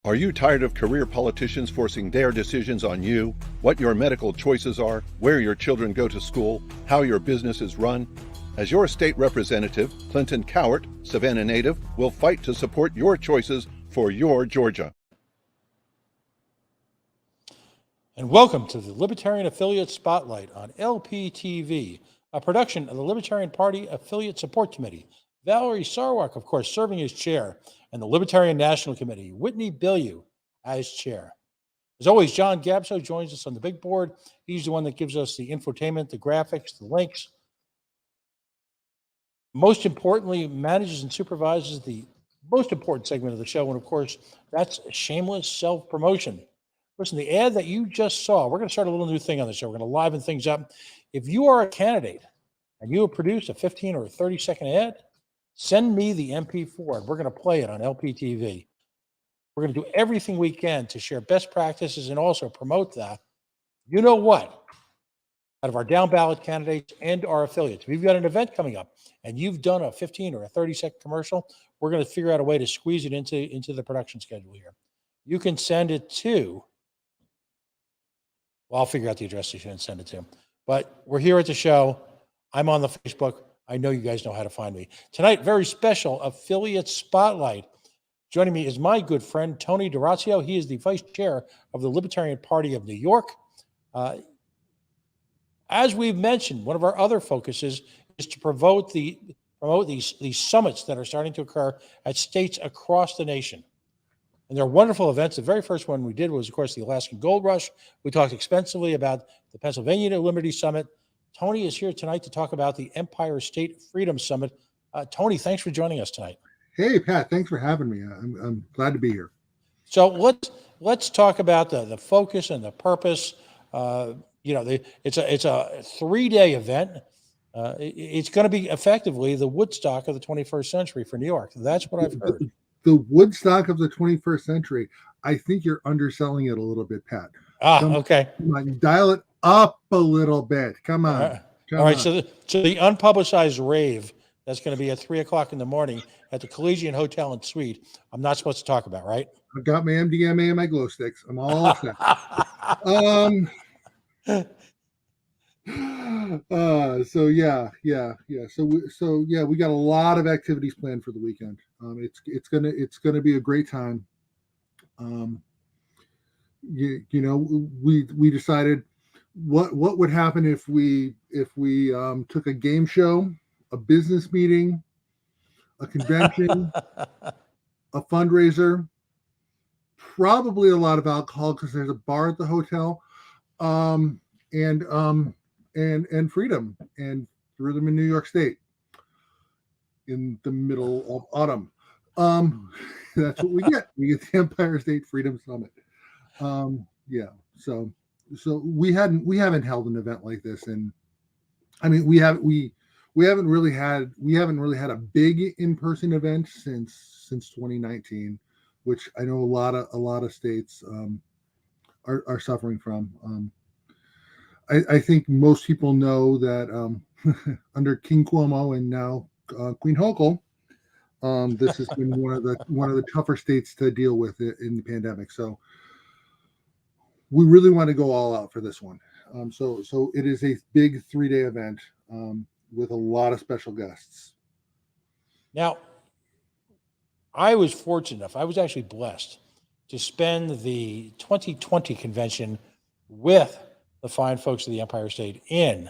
Are you tired of career politicians forcing their decisions on you? What your medical choices are, where your children go to school, how your business is run? As your state representative, Clinton Cowart, Savannah native, will fight to support your choices for your Georgia. And welcome to the Libertarian Affiliate Spotlight on LPTV, a production of the Libertarian Party Affiliate Support Committee. Valerie Sarwark, of course, serving as chair, and the Libertarian National Committee, Whitney Bilyeu as chair. As always, John Gabso joins us on the big board. He's the one that gives us the infotainment, the graphics, the links. Most importantly, manages and supervises the most important segment of the show, and of course, that's shameless self-promotion. Listen, the ad that you just saw, we're going to start a little new thing on the show. We're going to liven things up. If you are a candidate and you have produced a 15 or a 30-second ad, send me the MP4, and we're going to play it on LPTV. We're going to do everything we can to share best practices and also promote that. You know what? Out of our down ballot candidates and our affiliates, we've got an event coming up, and you've done a 15 or a 30-second commercial. We're going to figure out a way to squeeze it into the production schedule here. You can send it to, well, I'll figure out the address you can send it to. But we're here at the show. I'm on the Facebook. I know you guys know how to find me. Tonight, very special affiliate spotlight. Joining me is my good friend, Tony D'Orazio. He is the vice chair of the Libertarian Party of New York. As we've mentioned, one of our other focuses is to promote these summits that are starting to occur at states across the nation. And they're wonderful events. The very first one we did was, of course, the Alaskan Gold Rush. We talked extensively about the Pennsylvania Liberty Summit. Tony is here tonight to talk about the Empire State Freedom Summit. Tony, thanks for joining us tonight. Hey, Pat, thanks for having me. I'm glad to be here. So let's talk about the focus and the purpose. It's a 3-day event. It's going to be effectively the Woodstock of the 21st century for New York. That's what I've heard. The Woodstock of the 21st century. I think you're underselling it a little bit, Pat. Okay. Come on, dial it up a little bit. Come on. All right. So the unpublicized rave that's going to be at 3:00 in the morning at the Collegian Hotel and Suite, I'm not supposed to talk about, right? I've got my MDMA and my glow sticks. I'm all set. So we got a lot of activities planned for the weekend. It's gonna be a great time. We decided what would happen if we took a game show, a business meeting, a convention, a fundraiser, probably a lot of alcohol because there's a bar at the hotel, and freedom and rhythm in New York State in the middle of autumn. That's what we get. We get the Empire State Freedom Summit. So we haven't held an event like this, and I mean we haven't really had a big in-person event since 2019, which I know a lot of states are suffering from. I think most people know that under King Cuomo and now Queen Hochul, this has been one of the tougher states to deal with in the pandemic. So we really want to go all out for this one. So it is a big 3-day event with a lot of special guests. Now, I was fortunate enough, I was actually blessed to spend the 2020 convention with the fine folks of the Empire State in,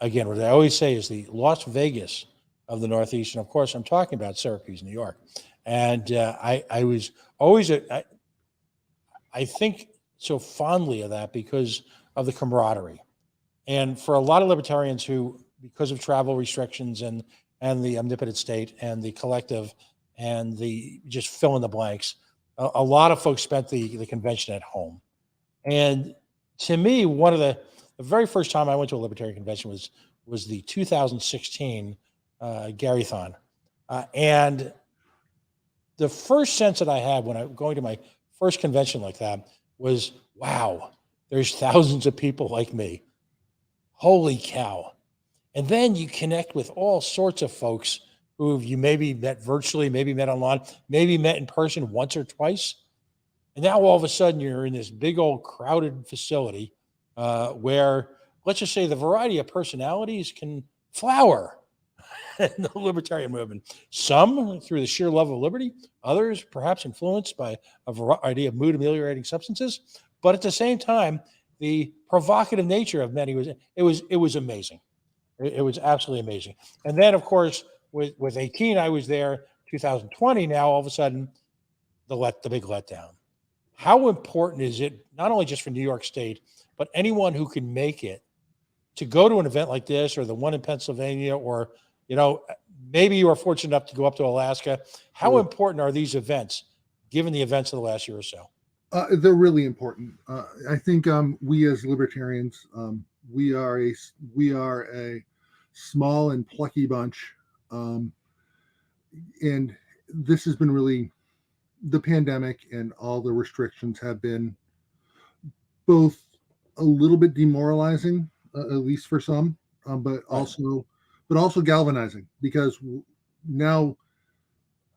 again, what I always say is the Las Vegas of the Northeast. And of course, I'm talking about Syracuse, New York. And I was always, I think so fondly of that because of the camaraderie. And for a lot of libertarians who, because of travel restrictions and the omnipotent state and the collective and the just fill in the blanks, a lot of folks spent the convention at home. And to me, one of the very first time I went to a libertarian convention was the 2016 Garython. And the first sense that I had when I was going to my first convention like that was, wow, there's thousands of people like me. Holy cow. And then you connect with all sorts of folks who you maybe met virtually, maybe met online, maybe met in person once or twice. And now all of a sudden you're in this big old crowded facility where, let's just say, the variety of personalities can flower in the libertarian movement. Some through the sheer love of liberty, others perhaps influenced by a variety of mood ameliorating substances. But at the same time, the provocative nature of many was amazing. It was absolutely amazing. And then, of course, with 18, I was there. 2020, now all of a sudden, the big letdown. How important is it, not only just for New York State, but anyone who can make it to go to an event like this, or the one in Pennsylvania, or, maybe you are fortunate enough to go up to Alaska? How important are these events, given the events of the last year or so? They're really important. I think we as libertarians, we are a small and plucky bunch, and this has been really, the pandemic and all the restrictions have been both a little bit demoralizing, at least for some, but also galvanizing, because now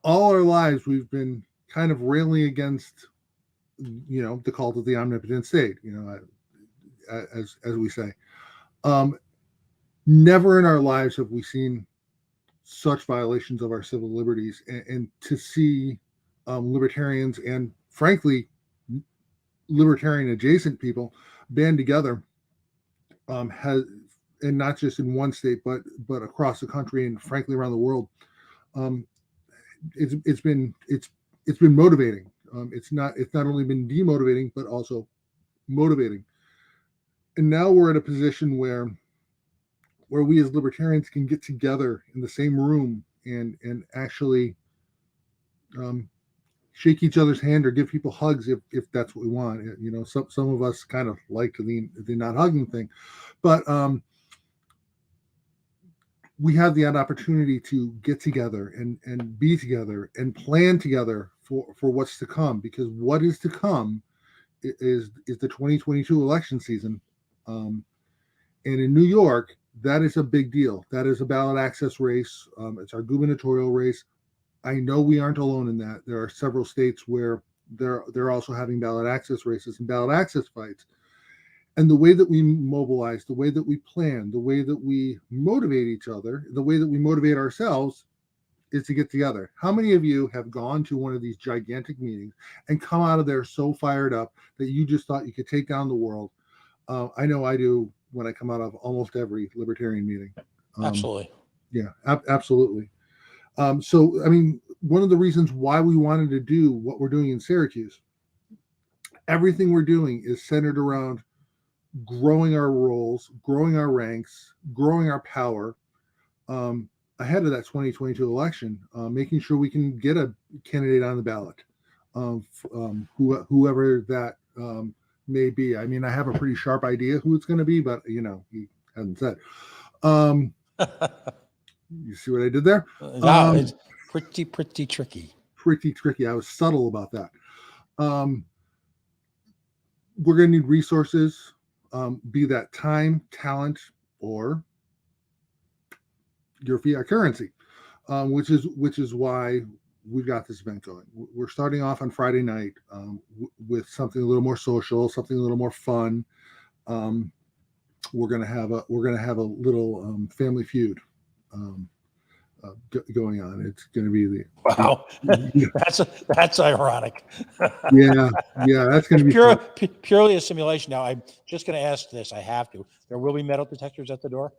all our lives we've been kind of railing against, the cult of the omnipotent state, as we say. Never in our lives have we seen such violations of our civil liberties, and to see libertarians and, frankly, libertarian adjacent people band together, and not just in one state, but across the country and, frankly, around the world. It's been motivating. It's not only been demotivating, but also motivating. And now we're at a position where we as libertarians can get together in the same room and actually shake each other's hand or give people hugs if that's what we want. Some of us kind of like the not hugging thing, but we have the opportunity to get together and be together and plan together for what's to come, because what is to come is the 2022 election season. And in New York, that is a big deal. That is a ballot access race. It's our gubernatorial race. I know we aren't alone in that. There are several states where they're also having ballot access races and ballot access fights. And the way that we mobilize, the way that we plan, the way that we motivate each other, the way that we motivate ourselves is to get together. How many of you have gone to one of these gigantic meetings and come out of there so fired up that you just thought you could take down the world? I know I do when I come out of almost every libertarian meeting. Absolutely. Yeah, absolutely. So, I mean, one of the reasons why we wanted to do what we're doing in Syracuse, everything we're doing is centered around growing our roles, growing our ranks, growing our power ahead of that 2022 election, making sure we can get a candidate on the ballot, whoever that may be. I mean, I have a pretty sharp idea who it's going to be, but, he hasn't said. You see what I did there? No, it's pretty tricky. Pretty tricky. I was subtle about that. We're going to need resources, be that time, talent, or your fiat currency, which is why we've got this event going. We're starting off on Friday night with something a little more social, something a little more fun. We're gonna have a little family feud going on. It's going to be wow. That's ironic. yeah, that's going to be purely a simulation. Now, I'm just going to ask this. I have to. There will be metal detectors at the door.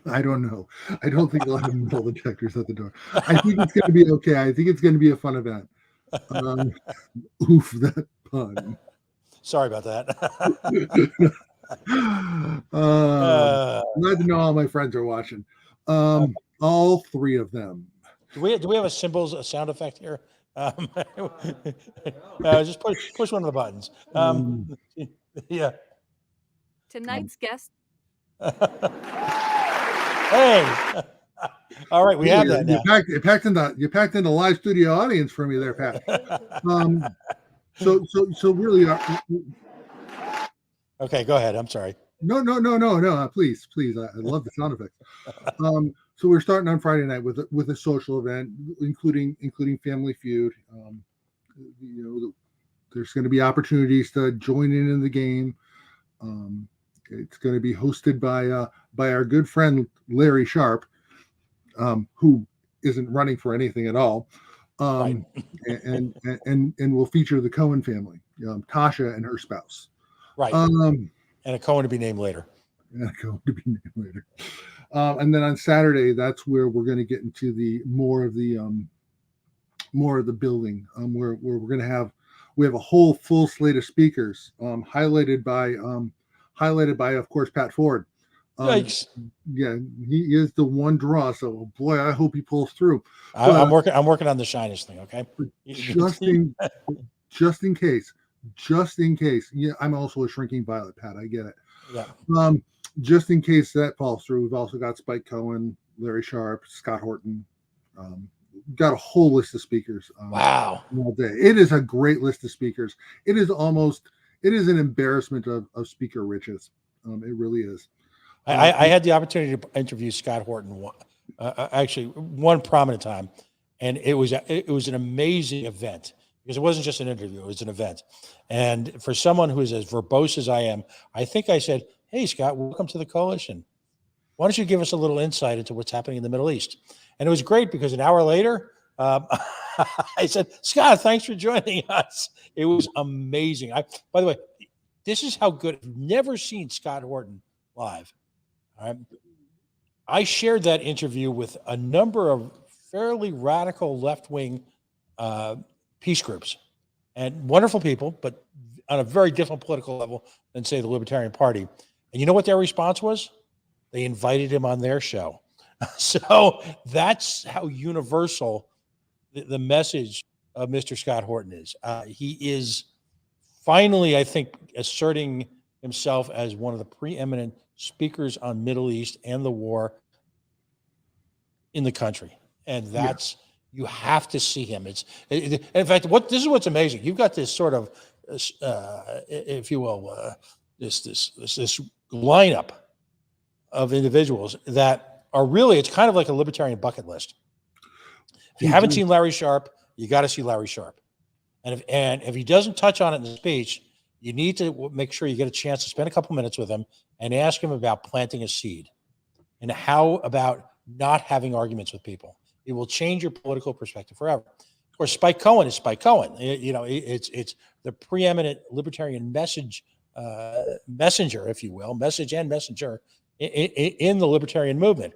I don't know. I don't think we'll have metal detectors at the door. I think it's going to be okay. I think it's going to be a fun event. Oof, that pun. Sorry about that. Glad to know all my friends are watching. All three of them. Do we have a sound effect here? Just push one of the buttons. Yeah. Tonight's guest. Hey. All right, we have that now. You packed in the live studio audience for me there, Pat. So really. Okay, go ahead. I'm sorry. No. Please. I love the sound effects. So we're starting on Friday night with a social event, including Family Feud. There's going to be opportunities to join in the game. It's going to be hosted by our good friend Larry Sharp, who isn't running for anything at all, Right. and will feature the Cohen family, Tasha and her spouse. Right. And a Cohen to be named later. a Cohen to be named later. And then on Saturday, that's where we're going to get into the more of the building, where we're going to have a whole full slate of speakers, highlighted by of course Pat Ford. Yikes. Yeah, he is the one draw. So boy, I hope he pulls through. I'm working on the shyness thing. Okay. Just in case. Yeah, I'm also a shrinking violet, Pat. I get it. Yeah. Just in case that falls through, we've also got Spike Cohen, Larry Sharp, Scott Horton. Got a whole list of speakers. Wow. All day. It is a great list of speakers. It is an embarrassment of speaker riches. It really is. I had the opportunity to interview Scott Horton, actually one prominent time, and it was an amazing event because it wasn't just an interview; it was an event. And for someone who is as verbose as I am, I think I said, "Hey, Scott, welcome to the Coalition. Why don't you give us a little insight into what's happening in the Middle East?" And it was great because an hour later, I said, "Scott, thanks for joining us." It was amazing. By the way, this is how good. I've never seen Scott Horton live. I shared that interview with a number of fairly radical left-wing peace groups and wonderful people, but on a very different political level than, say, the Libertarian Party. And you know what their response was? They invited him on their show. So that's how universal the message of Mr. Scott Horton is. He is finally, I think, asserting himself as one of the preeminent speakers on Middle East and the war in the country. And that's, you have to see him. In fact, this is what's amazing. You've got this sort of, if you will, this lineup of individuals that are really, it's kind of like a libertarian bucket list. If you haven't seen Larry Sharp, you got to see Larry Sharp. And if he doesn't touch on it in the speech, you need to make sure you get a chance to spend a couple minutes with him and ask him about planting a seed and how about not having arguments with people. It will change your political perspective forever. Of course, Spike Cohen is Spike Cohen. It's the preeminent libertarian messenger, if you will, message and messenger in the libertarian movement.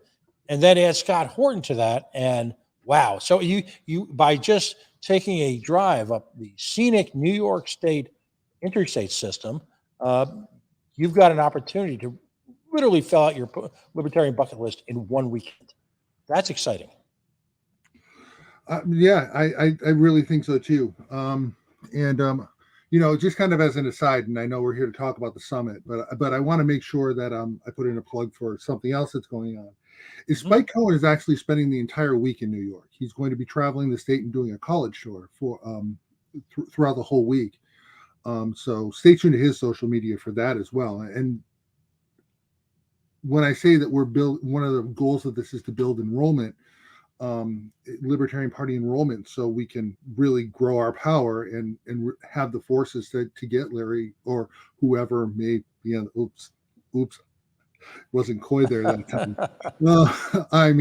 And then add Scott Horton to that, and wow. So you by just taking a drive up the scenic New York State interstate system, you've got an opportunity to literally fill out your libertarian bucket list in one weekend. That's exciting. Yeah, I really think so too. Just kind of as an aside, and I know we're here to talk about the summit, but I want to make sure that I put in a plug for something else that's going on. Spike Cohen is actually spending the entire week in New York. He's going to be traveling the state and doing a college tour for throughout the whole week. So stay tuned to his social media for that as well. And when I say that one of the goals of this is to build enrollment, Libertarian Party enrollment, so we can really grow our power and have the forces to get Larry or whoever may be on. Oops, wasn't coy there that time. I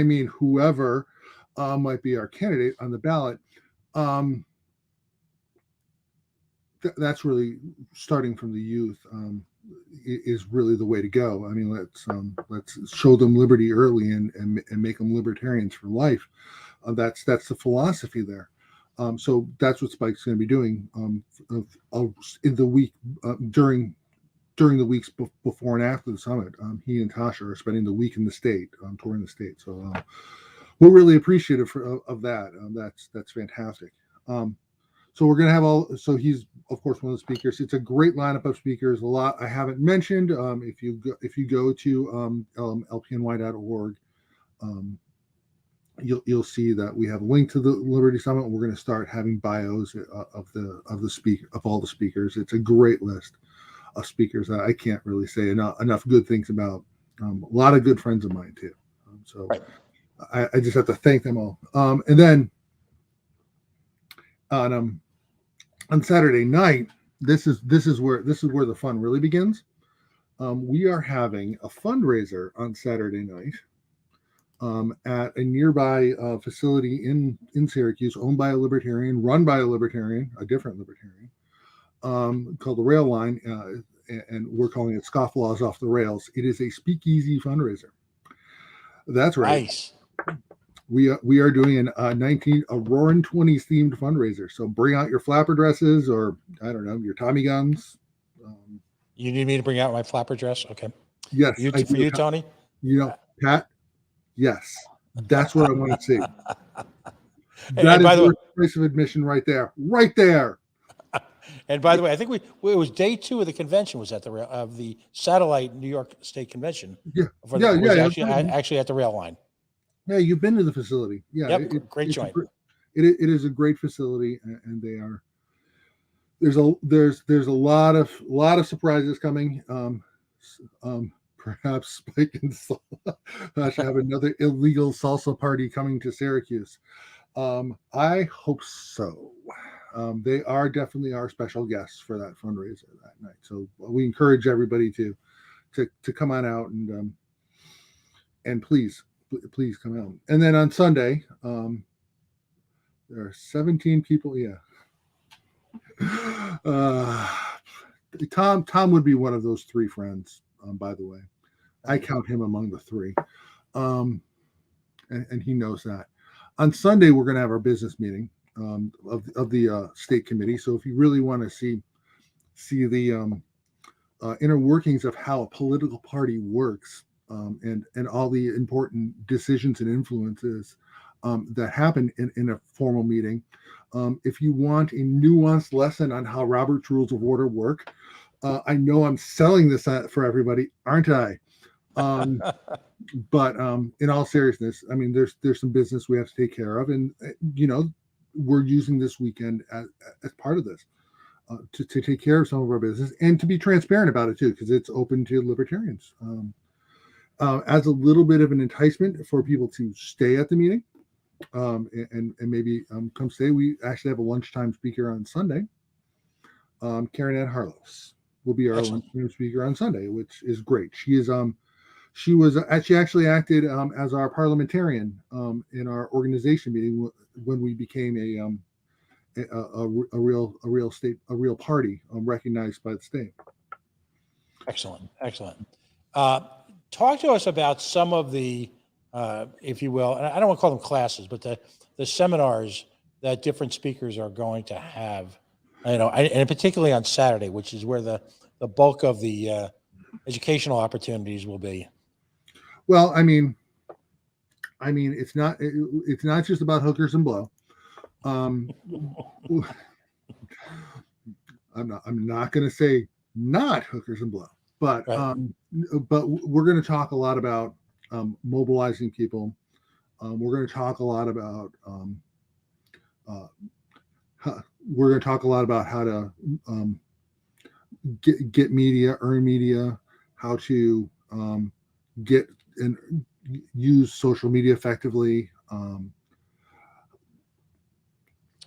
mean whoever might be our candidate on the ballot. That's really starting from the youth. Is really the way to go. I mean, let's show them liberty early and make them libertarians for life. That's the philosophy there. So that's what Spike's going to be doing in the week during the weeks before and after the summit. He and Tasha are spending the week in the state, touring the state. So we're really appreciative of that. That's fantastic. So we're going to have so he's of course one of the speakers. It's a great lineup of speakers. A lot I haven't mentioned. If you go to LPNY.org, you'll see that we have a link to the Liberty Summit. We're going to start having bios of all the speakers. It's a great list of speakers that I can't really say enough good things about. A lot of good friends of mine too. So Right. I just have to thank them all. And then on Saturday night, this is where the fun really begins. We are having a fundraiser on Saturday night at a nearby facility in Syracuse, owned by a libertarian, run by a libertarian, a different libertarian, called the Rail Line, and we're calling it Scofflaws Off the Rails. It is a speakeasy fundraiser. That's right. Nice. We are doing a Roaring 20s themed fundraiser. So bring out your flapper dresses, or I don't know, your Tommy guns. You need me to bring out my flapper dress? Okay. Yes, For you, Tony? You know, Pat. Yes, that's what I want to see. And by the way, price of admission right there, right there. And by the way, I think it was day 2 of the convention was at the satellite New York State Convention. Actually at the rail line. Yeah, you've been to the facility. Yeah, yep, great joint. It is a great facility, and they are. There's a lot of surprises coming. Perhaps Spike and I should have another illegal salsa party coming to Syracuse. I hope so. They are definitely our special guests for that fundraiser that night. So we encourage everybody to come on out and please come out. And then on Sunday, there are 17 people. Yeah. Tom would be one of those 3 friends. By the way, I count him among the 3, and he knows that. On Sunday, we're going to have our business meeting of the state committee. So if you really want to see the inner workings of how a political party works, and all the important decisions and influences that happen in a formal meeting, if you want a nuanced lesson on how Robert's Rules of Order work, I know I'm selling this for everybody, aren't I? But in all seriousness, I mean, there's some business we have to take care of, and we're using this weekend as part of this to take care of some of our business and to be transparent about it too, because it's open to libertarians. As a little bit of an enticement for people to stay at the meeting, and maybe come stay. We actually have a lunchtime speaker on Sunday. Karen Ann Harlos will be our lunchtime speaker on Sunday, which is great. She actually acted as our parliamentarian in our organization meeting when we became a real party recognized by the state. Excellent. Talk to us about some of the, if you will, and I don't want to call them classes, but the seminars that different speakers are going to have, and particularly on Saturday, which is where the bulk of the educational opportunities will be. Well, I mean, it's not just about hookers and blow. I'm not going to say not hookers and blow, but right. But we're going to talk a lot about mobilizing people. We're going to talk a lot about how to get media, earn media, how to get and use social media effectively.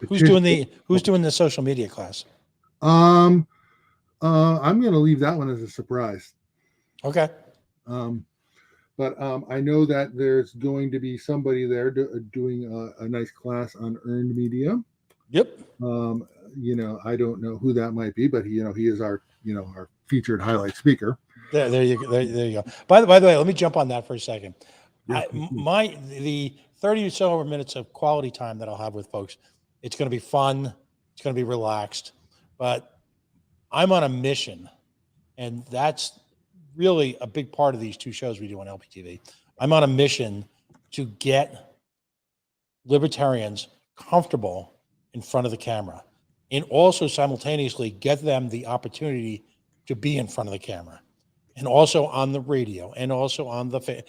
Who's doing the social media class? I'm going to leave that one as a surprise. Okay. But I know that there's going to be somebody there doing a nice class on earned media. Yep. I don't know who that might be, but he is our featured highlight speaker. There you go. By the way, let me jump on that for a second. Yeah. The 30 or so minutes of quality time that I'll have with folks, it's going to be fun. It's going to be relaxed, but I'm on a mission, and that's really a big part of these 2 shows we do on LPTV. I'm on a mission to get libertarians comfortable in front of the camera, and also simultaneously get them the opportunity to be in front of the camera, and also on the radio, and also on the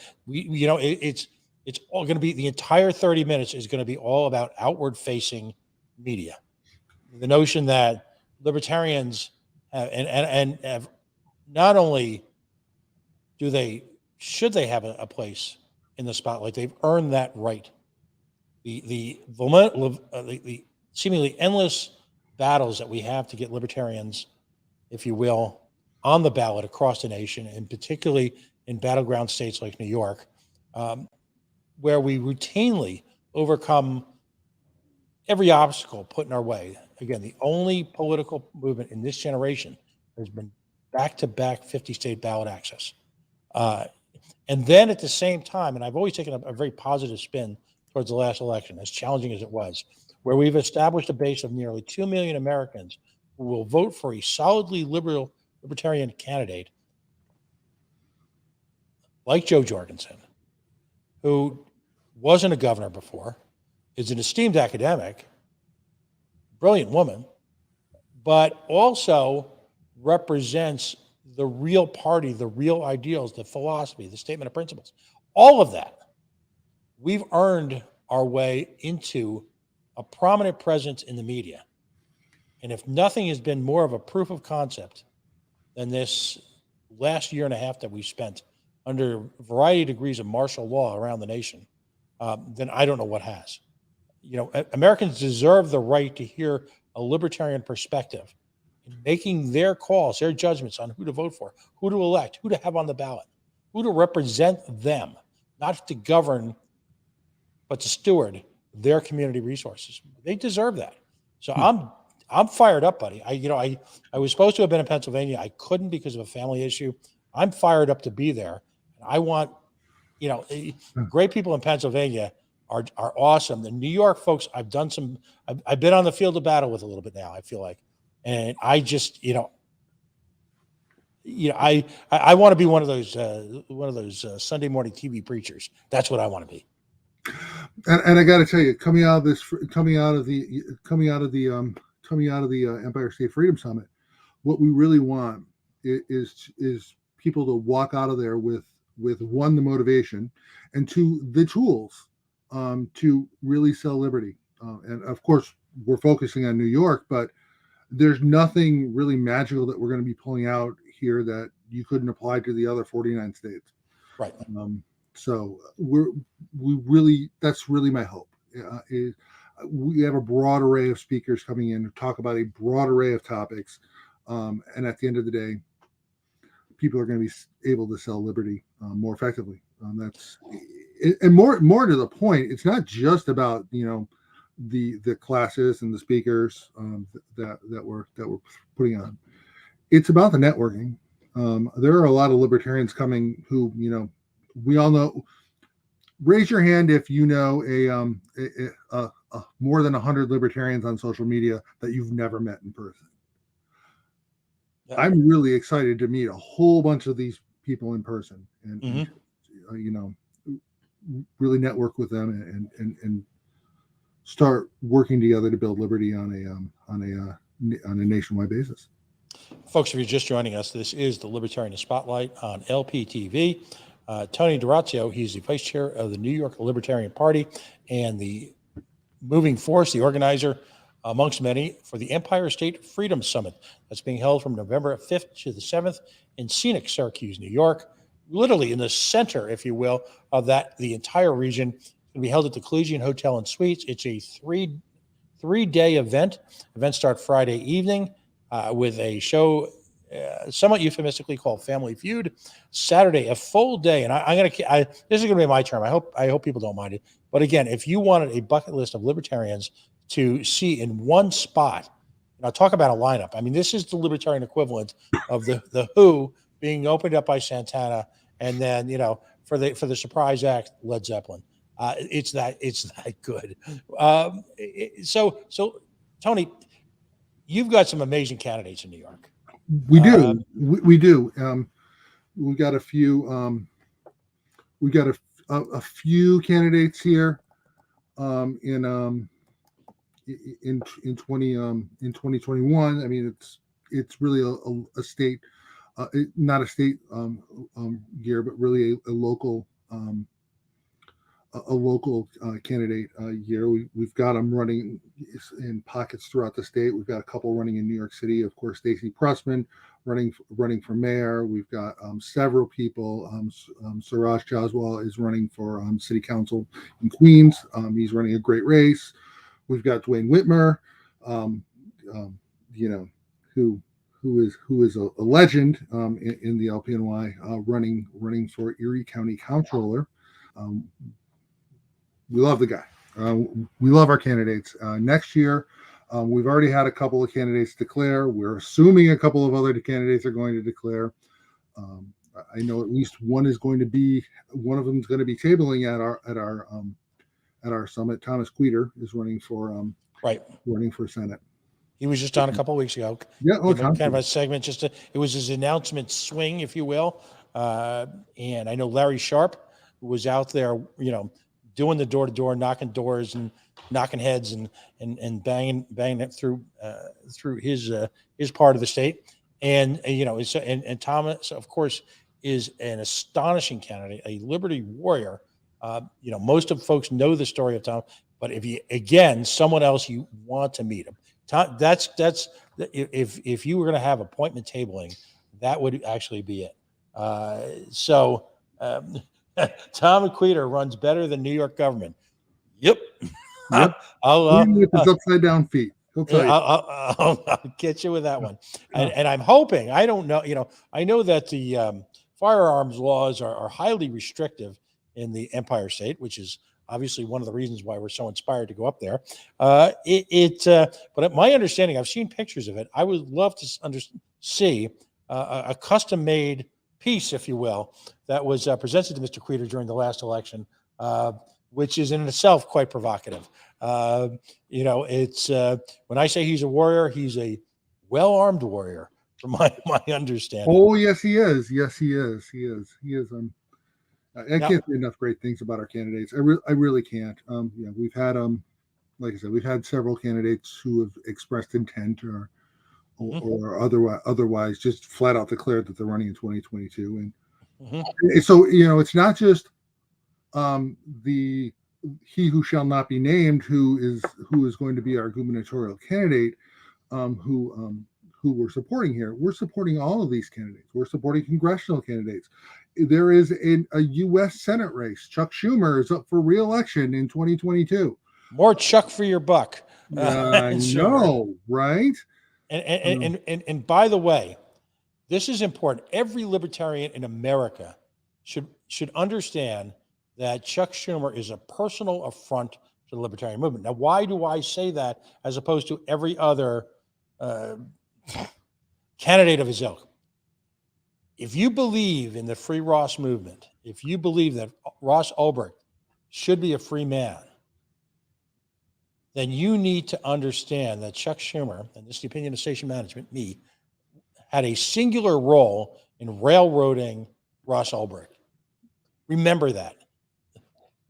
it's all going to be, the entire 30 minutes is going to be all about outward facing media. The notion that libertarians have not only should they have a place in the spotlight. They've earned that right. The seemingly endless battles that we have to get libertarians, if you will, on the ballot across the nation, and particularly in battleground states like New York, where we routinely overcome every obstacle put in our way. Again, the only political movement in this generation has been back-to-back 50-state ballot access. And then at the same time, and I've always taken a very positive spin towards the last election, as challenging as it was, where we've established a base of nearly 2 million Americans who will vote for a solidly libertarian candidate like Joe Jorgensen, who wasn't a governor before, is an esteemed academic, brilliant woman, but also represents the real party, the real ideals, the philosophy, the statement of principles. All of that, we've earned our way into a prominent presence in the media. And if nothing has been more of a proof of concept than this last year and a half that we've spent under a variety of degrees of martial law around the nation, then I don't know what has. You know, Americans deserve the right to hear a libertarian perspective in making their calls, their judgments on who to vote for, who to elect, who to have on the ballot, who to represent them, not to govern, but to steward their community resources. They deserve that. So I'm fired up, buddy. I was supposed to have been in Pennsylvania. I couldn't because of a family issue. I'm fired up to be there. I want, great people in Pennsylvania are awesome. The New York folks, I've been on the field of battle with a little bit now, I feel like. And I just, I want to be one of those Sunday morning TV preachers. That's what I want to be. And I got to tell you, coming out of the Empire State Freedom Summit, what we really want is people to walk out of there with one, the motivation, and two, the tools to really sell liberty. And of course, we're focusing on New York, but there's nothing really magical that we're going to be pulling out here that you couldn't apply to the other 49 states. Right. So that's really my hope. We have a broad array of speakers coming in to talk about a broad array of topics. And at the end of the day, people are going to be able to sell liberty more effectively. And more to the point, it's not just about, the classes and the speakers that we're putting on. It's about the networking. There are a lot of libertarians coming who, we all know. Raise your hand if you know a more than 100 libertarians on social media that you've never met in person. Yeah. I'm really excited to meet a whole bunch of these people in person and really network with them and start working together to build liberty on a nationwide basis. Folks, if you're just joining us, this is the Libertarian Spotlight on LPTV. Tony D'Orazio, he's the vice chair of the New York Libertarian Party and the moving force, the organizer, amongst many, for the Empire State Freedom Summit that's being held from November 5th to the 7th in scenic Syracuse, New York, literally in the center, if you will, of the entire region. It's going to be held at the Collegian Hotel and Suites. It's a three-day event. Events start Friday evening with a show somewhat euphemistically called Family Feud. Saturday, a full day, and this is going to be my term. I hope people don't mind it. But again, if you wanted a bucket list of libertarians to see in one spot, and I'll talk about a lineup. I mean, this is the libertarian equivalent of the Who being opened up by Santana, and then for the surprise act, Led Zeppelin. It's that good. So Tony, you've got some amazing candidates in New York. We do. We do. We got a few. We got a few candidates here in 2021. I mean, it's really a state, not a state year, but really a local candidate year. We've got them running in pockets throughout the state. We've got a couple running in New York City. Of course, Stacey Pressman running for mayor. We've got several people. Suraj Jaswal is running for city council in Queens. He's running a great race. We've got Dwayne Whitmer, you know, who is a legend in the LPNY, running for Erie County Comptroller. We love the guy. We love our candidates. Next year, we've already had a couple of candidates declare. We're assuming a couple of other candidates are going to declare. I know at least one of them is going to be tabling at our summit. Thomas Queter is running for Senate. He was just on a couple of weeks ago. Yeah, kind of a segment. It was his announcement swing, if you will. And I know Larry Sharp was out there, doing the door-to-door, knocking doors and knocking heads and banging it through his part of the state. And Thomas, of course, is an astonishing candidate, a liberty warrior. Most of folks know the story of Tom, but someone else you want to meet him. Tom, that's if you were going to have appointment tabling, that would actually be it. Tom Queter runs better than New York government. Yep. Even with his upside down feet. I'll get you with that one. And I'm hoping, I don't know, I know that the firearms laws are highly restrictive in the Empire State, which is obviously one of the reasons why we're so inspired to go up there. But my understanding, I've seen pictures of it. I would love to see a custom-made piece, if you will, that was presented to Mr. Queter during the last election, which is in itself quite provocative. It's when I say he's a warrior, he's a well-armed warrior, from my understanding. Oh, yes, he is. Yes, he is. He is. I can't say enough great things about our candidates. I really can't. We've had like I said, we've had several candidates who have expressed intent or otherwise just flat out declared that they're running in 2022. And so it's not just the he who shall not be named who is going to be our gubernatorial candidate who we're supporting here. We're supporting all of these candidates. We're supporting congressional candidates. There is a U.S. Senate race. Chuck Schumer is up for re-election in 2022. More Chuck for your buck. I know, right? And by the way, this is important. Every libertarian in America should understand that Chuck Schumer is a personal affront to the libertarian movement. Now, why do I say that as opposed to every other candidate of his ilk? If you believe in the Free Ross movement, if you believe that Ross Ulbricht should be a free man, then you need to understand that Chuck Schumer, and this is the opinion of station management, me, had a singular role in railroading Ross Ulbricht. Remember that.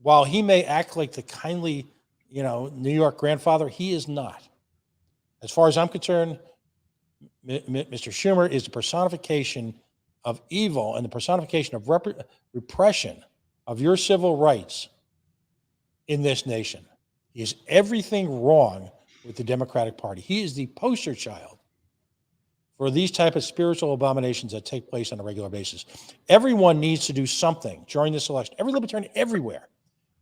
While he may act like the kindly, New York grandfather, he is not. As far as I'm concerned, Mr. Schumer is the personification of evil and the personification of repression of your civil rights in this nation. He is everything wrong with the Democratic Party. He is the poster child for these type of spiritual abominations that take place on a regular basis. Everyone needs to do something during this election. Every libertarian everywhere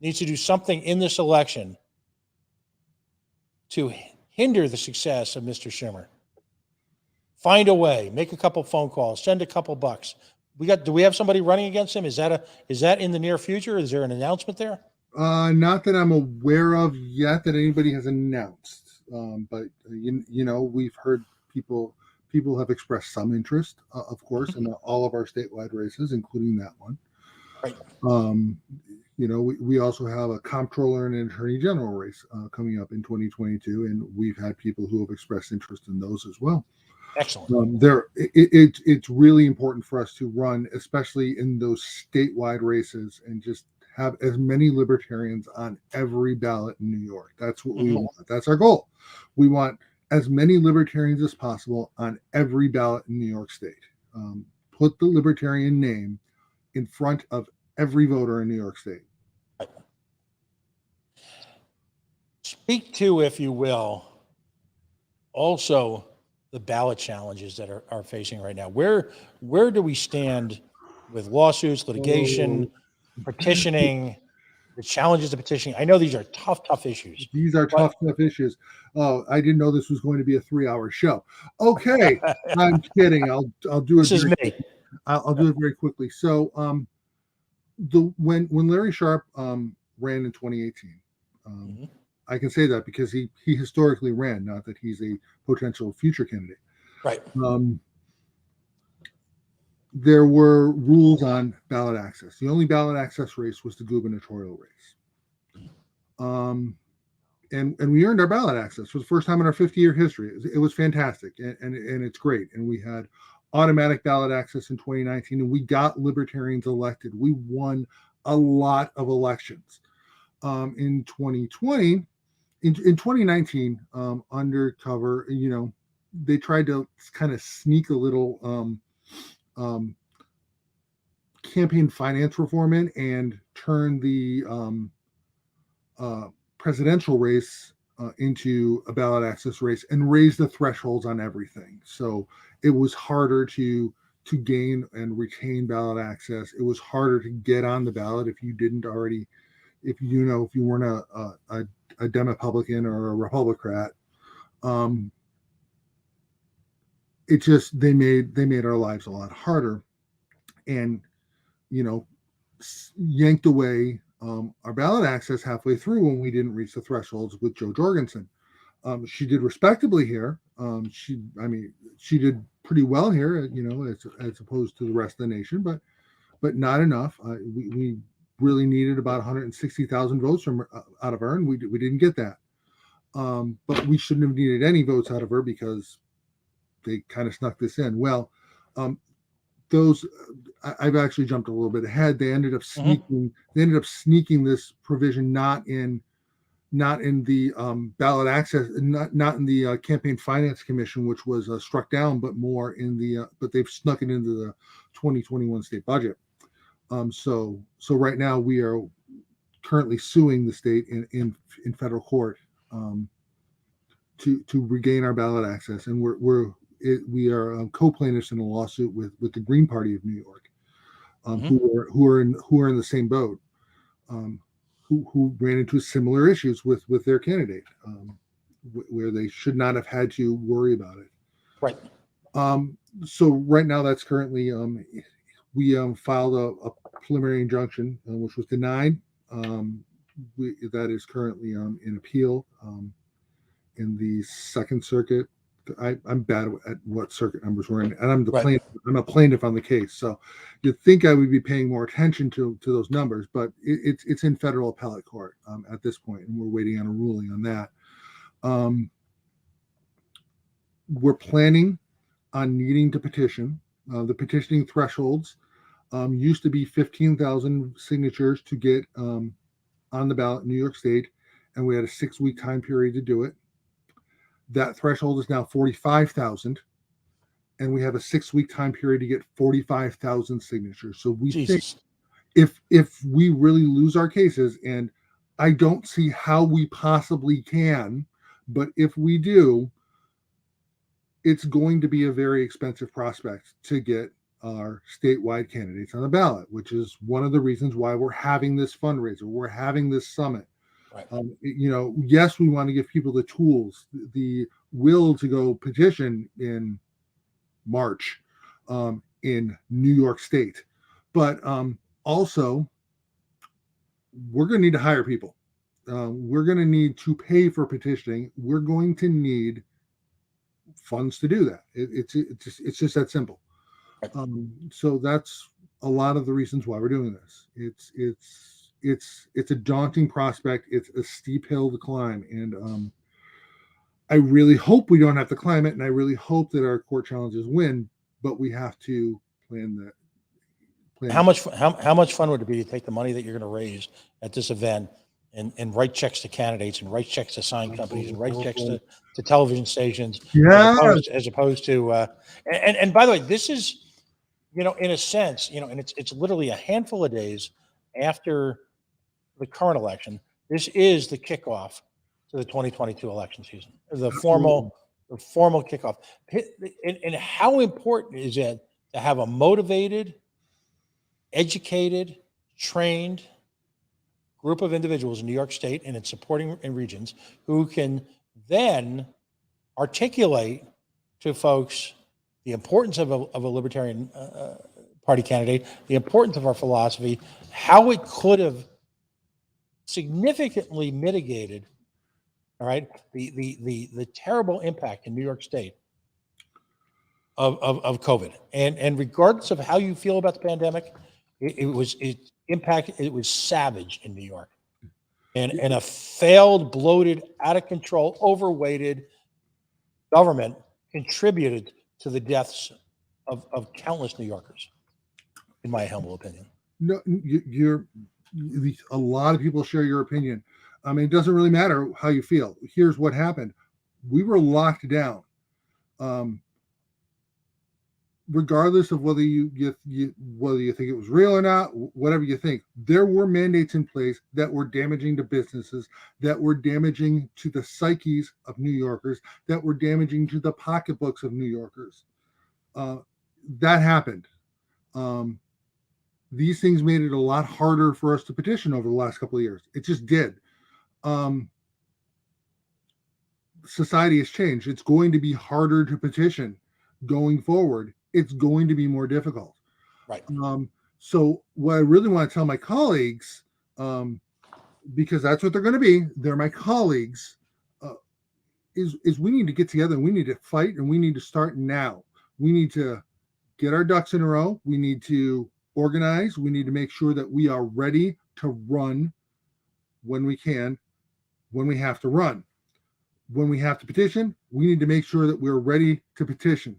needs to do something in this election to hinder the success of Mr. Schumer. Find a way, make a couple phone calls, send a couple bucks. Do we have somebody running against him? Is that in the near future? Is there an announcement there? Not that I'm aware of yet that anybody has announced. But we've heard people have expressed some interest, of course, in all of our statewide races, including that one. Right. We also have a comptroller and an attorney general race coming up in 2022, and we've had people who have expressed interest in those as well. Excellent. It's really important for us to run, especially in those statewide races, and just have as many libertarians on every ballot in New York. That's what we want. That's our goal. We want as many libertarians as possible on every ballot in New York State. Put the libertarian name in front of every voter in New York State. Speak to, if you will, also the ballot challenges that are facing right now? Where do we stand with lawsuits, litigation, petitioning, the challenges of petitioning? I know these are tough issues. These are But- tough issues. Oh, I didn't know this was going to be a 3-hour show. Okay, I'm kidding. I'll do it. This is me. I'll do it very quickly. So, when Larry Sharp ran in 2018, Mhm. I can say that because he historically ran, not that he's a potential future candidate. Right. There were rules on ballot access. The only ballot access race was the gubernatorial race. And we earned our ballot access for the first time in our 50-year history. It was fantastic, and it's great. And we had automatic ballot access in 2019, and we got libertarians elected. We won a lot of elections. In 2020, in 2019, undercover, they tried to kind of sneak a little campaign finance reform in and turn the presidential race into a ballot access race and raise the thresholds on everything. So it was harder to gain and retain ballot access. It was harder to get on the ballot if you didn't already, if you weren't a Democrat or a Republican. It just they made our lives a lot harder, and yanked away our ballot access halfway through when we didn't reach the thresholds with Jo Jorgensen. She did respectably here. She did pretty well here, as opposed to the rest of the nation, but not enough. We really needed about 160,000 votes out of her, and we didn't get that. But we shouldn't have needed any votes out of her because they kind of snuck this in. Well, I've actually jumped a little bit ahead. They ended up sneaking. They ended up sneaking this provision not in the ballot access, not in the Campaign Finance Commission, which was struck down, but more in the. But they've snuck it into the 2021 state budget. So right now we are currently suing the state in federal court to regain our ballot access, and we are co-plaintiffs in a lawsuit with the Green Party of New York, who are in the same boat, who ran into similar issues with their candidate, where they should not have had to worry about it. Right. So right now that's currently we filed a preliminary injunction, which was denied. That is currently in appeal in the Second Circuit. I'm bad at what circuit numbers we're in, and I'm the plaintiff. I'm a plaintiff on the case, so you'd think I would be paying more attention to those numbers, but it's in federal appellate court at this point, and we're waiting on a ruling on that. We're planning on needing to petition. The petitioning thresholds used to be 15,000 signatures to get on the ballot in New York State, and we had a 6-week time period to do it. That threshold is now 45,000, and we have a 6-week time period to get 45,000 signatures. So we think if we really lose our cases, and I don't see how we possibly can, but if we do, it's going to be a very expensive prospect to get our statewide candidates on the ballot, which is one of the reasons why we're having this fundraiser, we're having this summit. Right. Yes, we want to give people the tools, the will to go petition in March in New York State, but also we're going to need to hire people. We're going to need to pay for petitioning. We're going to need funds to do that. It's just that simple. Right. So that's a lot of the reasons why we're doing this. It's a daunting prospect. It's a steep hill to climb, and I really hope we don't have to climb it, and I really hope that our court challenges win. But we have to plan that. How much fun would it be to take the money that you're going to raise at this event and write checks to candidates and write checks to sign companies and write checks to television stations, as opposed to and by the way, this is in a sense, and it's literally a handful of days after the current election. This is the kickoff to the 2022 election season, the formal the formal kickoff. And how important is it to have a motivated, educated, trained group of individuals in New York State and its supporting regions who can then articulate to folks the importance of a Libertarian Party candidate, the importance of our philosophy, how it could have significantly mitigated, all right, the terrible impact in New York State of COVID. And regardless of how you feel about the pandemic, it was savage in New York. And a failed, bloated, out of control, overweighted government contributed to the deaths of countless New Yorkers, in my humble opinion. No, a lot of people share your opinion. I mean, it doesn't really matter how you feel. Here's what happened. We were locked down. Regardless of whether you think it was real or not, whatever you think, there were mandates in place that were damaging to businesses, that were damaging to the psyches of New Yorkers, that were damaging to the pocketbooks of New Yorkers. That happened. These things made it a lot harder for us to petition over the last couple of years. It just did. Society has changed. It's going to be harder to petition going forward. It's going to be more difficult. Right. So what I really want to tell my colleagues, because that's what they're going to be, they're my colleagues, is we need to get together and we need to fight, and we need to start now. We need to get our ducks in a row. We need to organize. We need to make sure that we are ready to run when we can, when we have to run. When we have to petition, we need to make sure that we're ready to petition.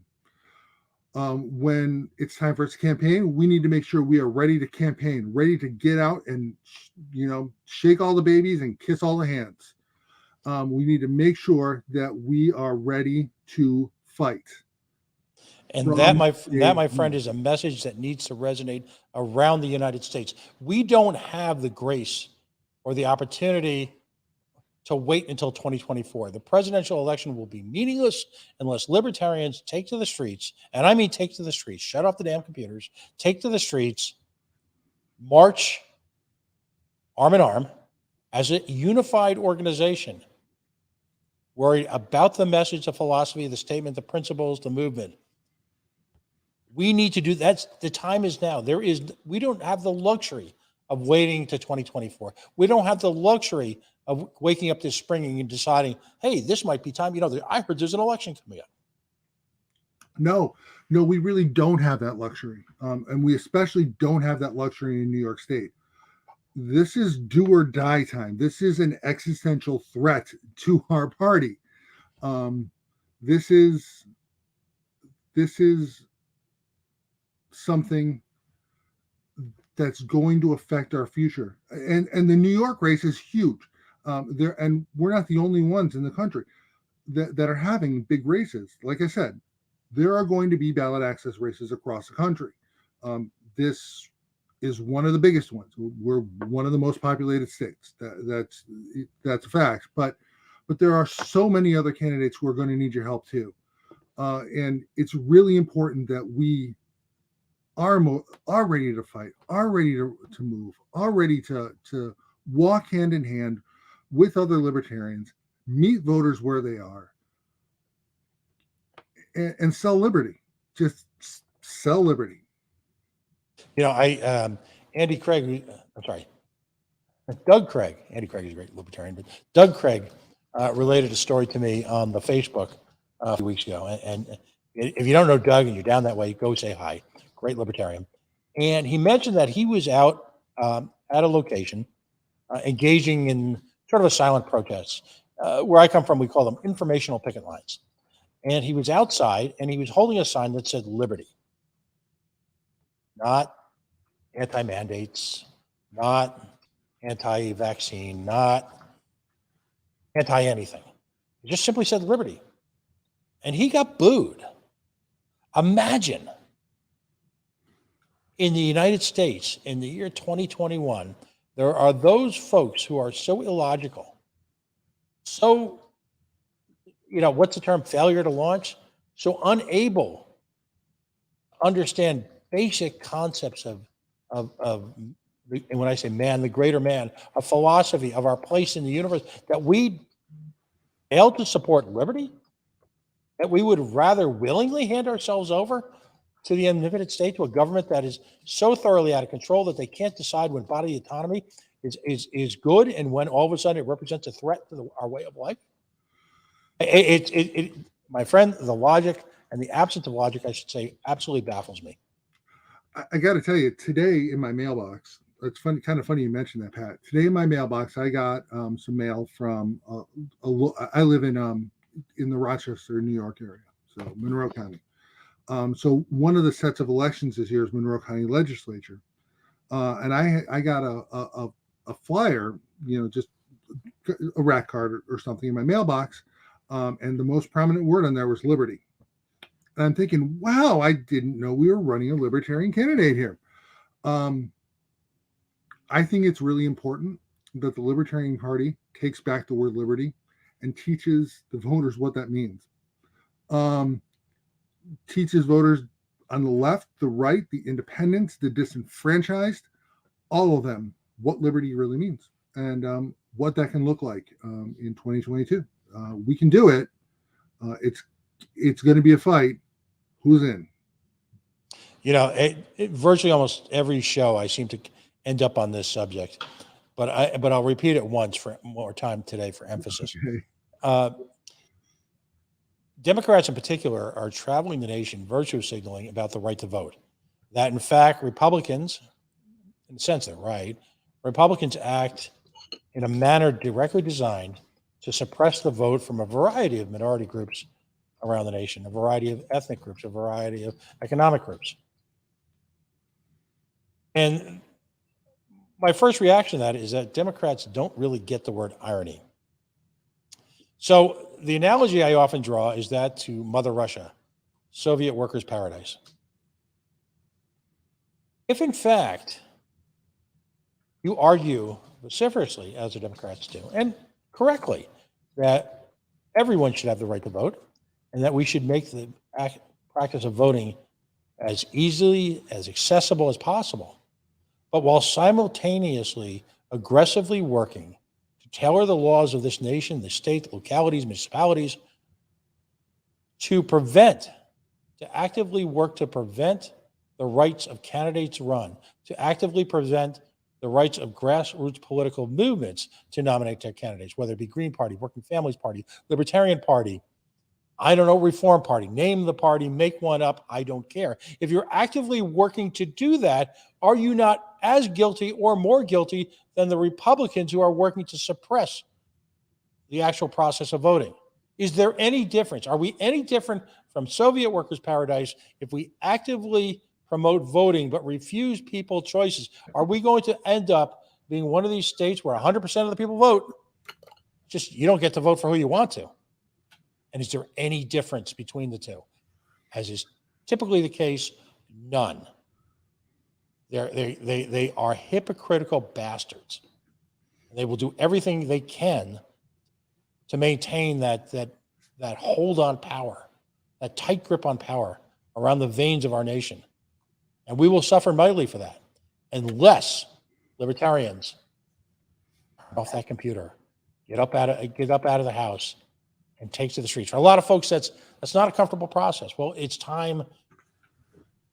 When it's time for us to campaign, we need to make sure we are ready to campaign, ready to get out and, shake all the babies and kiss all the hands. We need to make sure that we are ready to fight. And that, my friend, is a message that needs to resonate around the United States. We don't have the grace or the opportunity to wait until 2024. The presidential election will be meaningless unless libertarians take to the streets, and I mean take to the streets, shut off the damn computers, take to the streets, march arm in arm as a unified organization, worried about the message, the philosophy, the statement, the principles, the movement. We need to do that. The time is now. We don't have the luxury of waiting to 2024. We don't have the luxury of waking up this spring and deciding, hey, this might be time. I heard there's an election coming up. No, we really don't have that luxury. And we especially don't have that luxury in New York State. This is do or die time. This is an existential threat to our party. This is something that's going to affect our future. And the New York race is huge. And we're not the only ones in the country that are having big races. Like I said, there are going to be ballot access races across the country. This is one of the biggest ones. We're one of the most populated states. That's a fact. But there are so many other candidates who are going to need your help too. And it's really important that we are ready to fight, are ready to move, are ready to walk hand in hand with other libertarians, meet voters where they are, and sell liberty. Just sell liberty. Andy Craig, I'm sorry, Doug Craig. Andy Craig is a great libertarian, but Doug Craig related a story to me on the Facebook a few weeks ago. And if you don't know Doug and you're down that way, go say hi. Great libertarian. And he mentioned that he was out at a location engaging in sort of a silent protest. Where I come from, we call them informational picket lines. And he was outside and he was holding a sign that said liberty. Not anti-mandates, not anti-vaccine, not anti-anything. He just simply said liberty. And he got booed. Imagine in the United States in the year 2021, there are those folks who are so illogical, so what's the term? Failure to launch. So unable to understand basic concepts of, and when I say man, the greater man, a philosophy of our place in the universe, that we fail to support liberty, that we would rather willingly hand ourselves over to the omnipotent state, to a government that is so thoroughly out of control that they can't decide when bodily autonomy is good and when all of a sudden it represents a threat to our way of life. My friend, the logic and the absence of logic, I should say, absolutely baffles me. I got to tell you, today in my mailbox, it's funny, kind of funny you mentioned that, Pat. Today in my mailbox, I got some mail from I live in the Rochester, New York area, so Monroe County. So one of the sets of elections this year is Monroe County Legislature, and I got a flyer, just a rat card or something in my mailbox, and the most prominent word on there was liberty. And I'm thinking, wow, I didn't know we were running a libertarian candidate here. I think it's really important that the Libertarian Party takes back the word liberty and teaches the voters what that means. Teaches voters on the left, the right, the independents, the disenfranchised, all of them, what liberty really means and what that can look like in 2022. We can do it. It's going to be a fight. Who's in? Virtually almost every show I seem to end up on this subject, but I'll repeat it once for more time today for emphasis. Okay. Democrats in particular are traveling the nation virtue signaling about the right to vote. That in fact, Republicans, in a sense they're right, Republicans act in a manner directly designed to suppress the vote from a variety of minority groups around the nation, a variety of ethnic groups, a variety of economic groups. And my first reaction to that is that Democrats don't really get the word irony. So the analogy I often draw is that to Mother Russia, Soviet workers' paradise. If in fact you argue vociferously, as the Democrats do, and correctly, that everyone should have the right to vote, and that we should make the practice of voting as easily, as accessible as possible, but while simultaneously aggressively working to tailor the laws of this nation, the state, localities, municipalities, to actively work to prevent the rights of candidates run, to actively prevent the rights of grassroots political movements to nominate their candidates, whether it be Green Party, Working Families Party, Libertarian Party, Reform Party, name the party, make one up, I don't care. If you're actively working to do that, are you not as guilty or more guilty than the Republicans who are working to suppress the actual process of voting? Is there any difference? Are we any different from Soviet workers' paradise if we actively promote voting but refuse people choices? Are we going to end up being one of these states where 100% of the people vote, just you don't get to vote for who you want to? And is there any difference between the two? As is typically the case, none. They are hypocritical bastards. They will do everything they can to maintain that hold on power, that tight grip on power around the veins of our nation. And we will suffer mightily for that unless libertarians are off that computer, get up out of the house, and take to the streets. For a lot of folks, that's not a comfortable process. Well, it's time.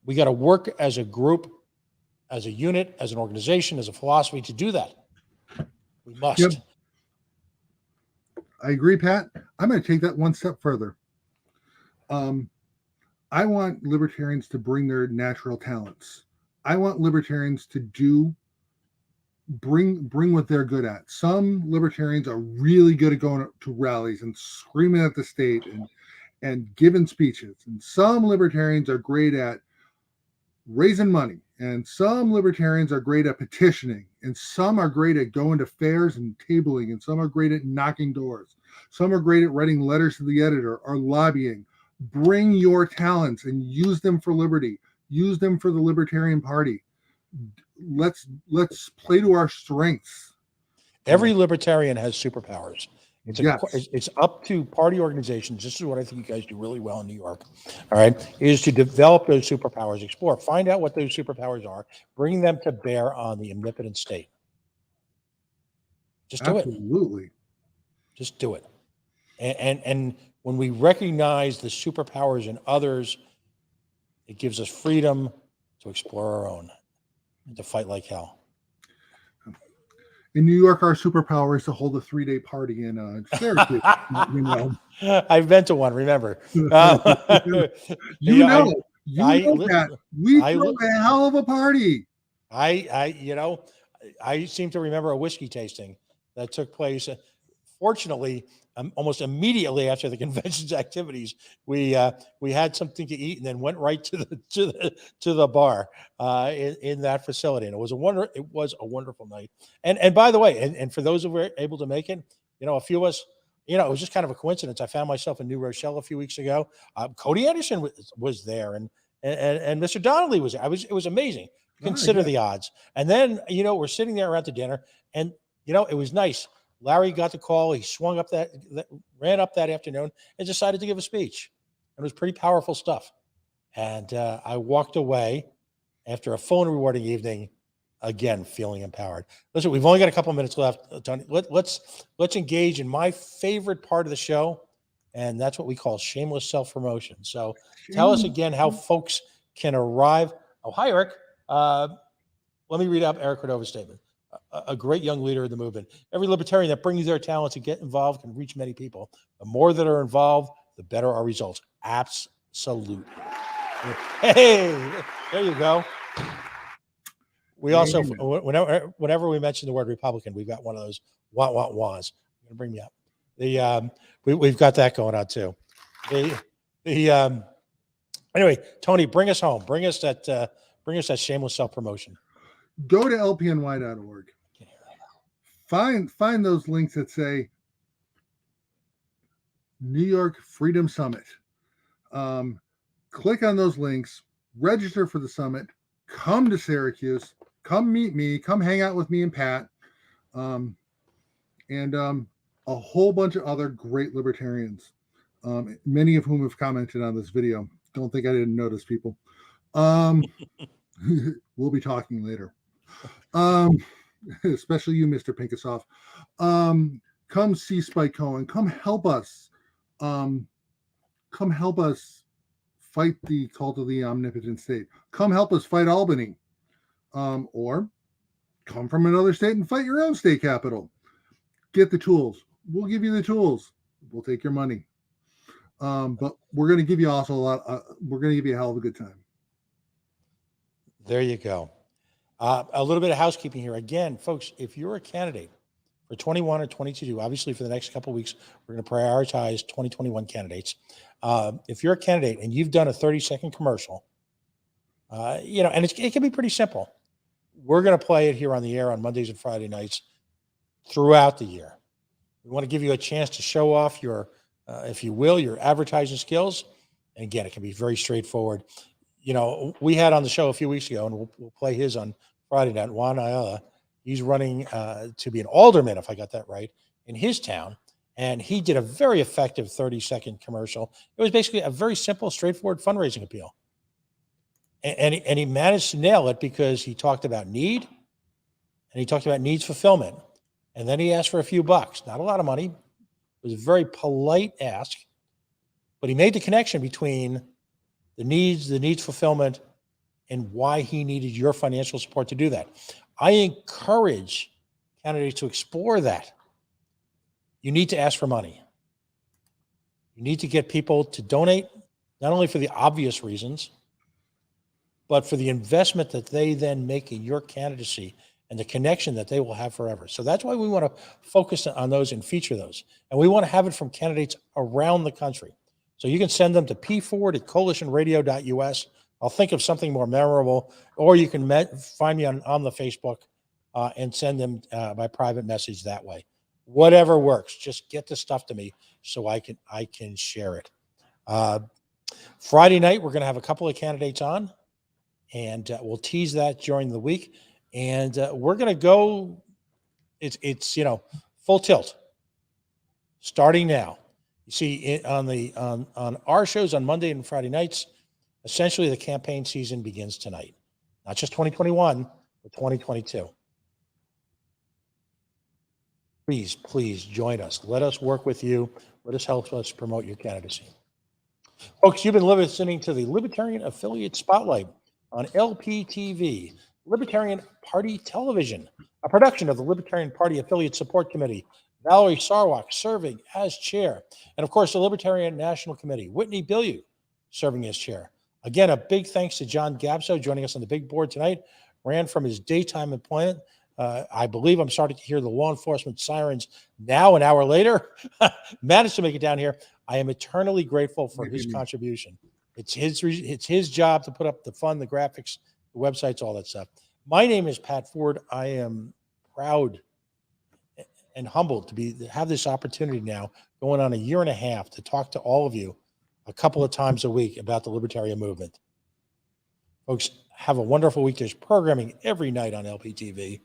We got to work as a group, as a unit, as an organization, as a philosophy to do that. We must. Yep. I agree, Pat. I'm going to take that one step further. I want libertarians to bring their natural talents. I want libertarians to bring what they're good at. Some libertarians are really good at going to rallies and screaming at the state and giving speeches. And some libertarians are great at raising money. And some libertarians are great at petitioning. And some are great at going to fairs and tabling. And some are great at knocking doors. Some are great at writing letters to the editor or lobbying. Bring your talents and use them for liberty. Use them for the Libertarian Party. Let's play to our strengths. Every libertarian has superpowers. Yes. It's up to party organizations. This is what I think you guys do really well in New York. All right, is to develop those superpowers, explore, find out what those superpowers are, bring them to bear on the omnipotent state. Just do it. Absolutely. Just do it. And when we recognize the superpowers in others, it gives us freedom to explore our own and to fight like hell. In New York, our superpower is to hold a 3-day party in Syracuse. You know, I've been to one, remember. you know that we throw a hell of a party. I seem to remember a whiskey tasting that took place. Fortunately, almost immediately after the convention's activities, we had something to eat and then went right to the bar in that facility, and it was a wonderful night. And by the way, and for those who were able to make it, a few of us, it was just kind of a coincidence. I found myself in New Rochelle a few weeks ago. Cody Anderson was there, and Mr. Donnelly was there. It was amazing. Consider the odds. And then we're sitting there around the dinner, and it was nice. Larry got the call. He ran up that afternoon and decided to give a speech. It was pretty powerful stuff. And I walked away after a full and rewarding evening, again, feeling empowered. Listen, we've only got a couple of minutes left, Tony. Let's engage in my favorite part of the show, and that's what we call shameless self-promotion. So tell us again how folks can arrive. Oh, hi, Eric. Let me read out Eric Cordova's statement. A great young leader of the movement. Every libertarian that brings their talents and get involved can reach many people. The more that are involved, the better our results. Absolutely. Hey, there you go. We also, whenever we mention the word Republican, we've got one of those wahs. You're gonna bring me up. We've got that going on too. Anyway, Tony, bring us home. Bring us that shameless self-promotion. Go to lpny.org. Find those links that say New York Freedom Summit. Click on those links, register for the summit, come to Syracuse, come meet me, come hang out with me and Pat, and a whole bunch of other great libertarians, many of whom have commented on this video. Don't think I didn't notice, people. We'll be talking later. Especially you, Mr. Pinkasoff. Come see Spike Cohen. Come help us. Come help us fight the cult of the omnipotent state. Come help us fight Albany. Or come from another state and fight your own state capital. Get the tools. We'll give you the tools. We'll take your money. But we're going to give you also we're going to give you a hell of a good time. There you go. A little bit of housekeeping here. Again, folks, if you're a candidate for 21 or 22, obviously for the next couple of weeks, we're going to prioritize 2021 candidates. If you're a candidate and you've done a 30-second commercial, and it can be pretty simple. We're going to play it here on the air on Mondays and Friday nights throughout the year. We want to give you a chance to show off your, if you will, your advertising skills. And again, it can be very straightforward. We had on the show a few weeks ago, and we'll play his on Friday night, Juan Ayala. He's running to be an alderman, if I got that right, in his town. And he did a very effective 30-second commercial. It was basically a very simple, straightforward fundraising appeal. And he managed to nail it because he talked about need, and he talked about needs fulfillment. And then he asked for a few bucks, not a lot of money. It was a very polite ask, but he made the connection between the needs fulfillment, and why he needed your financial support to do that. I encourage candidates to explore that. You need to ask for money. You need to get people to donate, not only for the obvious reasons, but for the investment that they then make in your candidacy and the connection that they will have forever. So that's why we want to focus on those and feature those. And we want to have it from candidates around the country. So you can send them to p4@coalitionradio.us. I'll think of something more memorable, or you can find me on the Facebook and send them by private message that way. Whatever works, just get the stuff to me so I can share it. Friday night, we're going to have a couple of candidates on, and we'll tease that during the week. And we're going to go, it's full tilt. starting now. You see, on our shows on Monday and Friday nights, essentially the campaign season begins tonight. Not just 2021, but 2022. Please join us. Let us work with you. Let us help us promote your candidacy. Folks, you've been listening to the Libertarian Affiliate Spotlight on LPTV, Libertarian Party Television, a production of the Libertarian Party Affiliate Support Committee. Valerie Sarwak serving as chair. And of course, the Libertarian National Committee, Whitney Bilyeu serving as chair. Again, a big thanks to John Gabso joining us on the big board tonight. Ran from his daytime employment. I believe I'm starting to hear the law enforcement sirens now, an hour later. Managed to make it down here. I am eternally grateful for his contribution. It's his job to put up the fun, the graphics, the websites, all that stuff. My name is Pat Ford. I am proud and humbled to have this opportunity now, going on a year and a half, to talk to all of you a couple of times a week about the libertarian movement. Folks, have a wonderful week. There's programming every night on LPTV.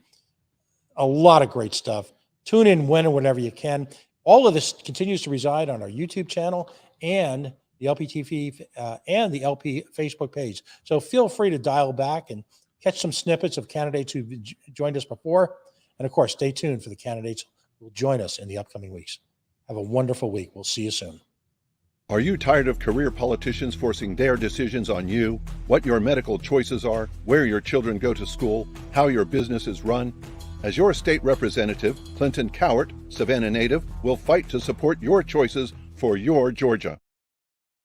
A lot of great stuff. Tune in when and whenever you can. All of this continues to reside on our YouTube channel and the LPTV and the LP Facebook page. So feel free to dial back and catch some snippets of candidates who've joined us before. And of course, stay tuned for the candidates who will join us in the upcoming weeks. Have a wonderful week. We'll see you soon. Are you tired of career politicians forcing their decisions on you, what your medical choices are, where your children go to school, how your business is run? As your state representative, Clinton Cowart, Savannah native, will fight to support your choices for your Georgia.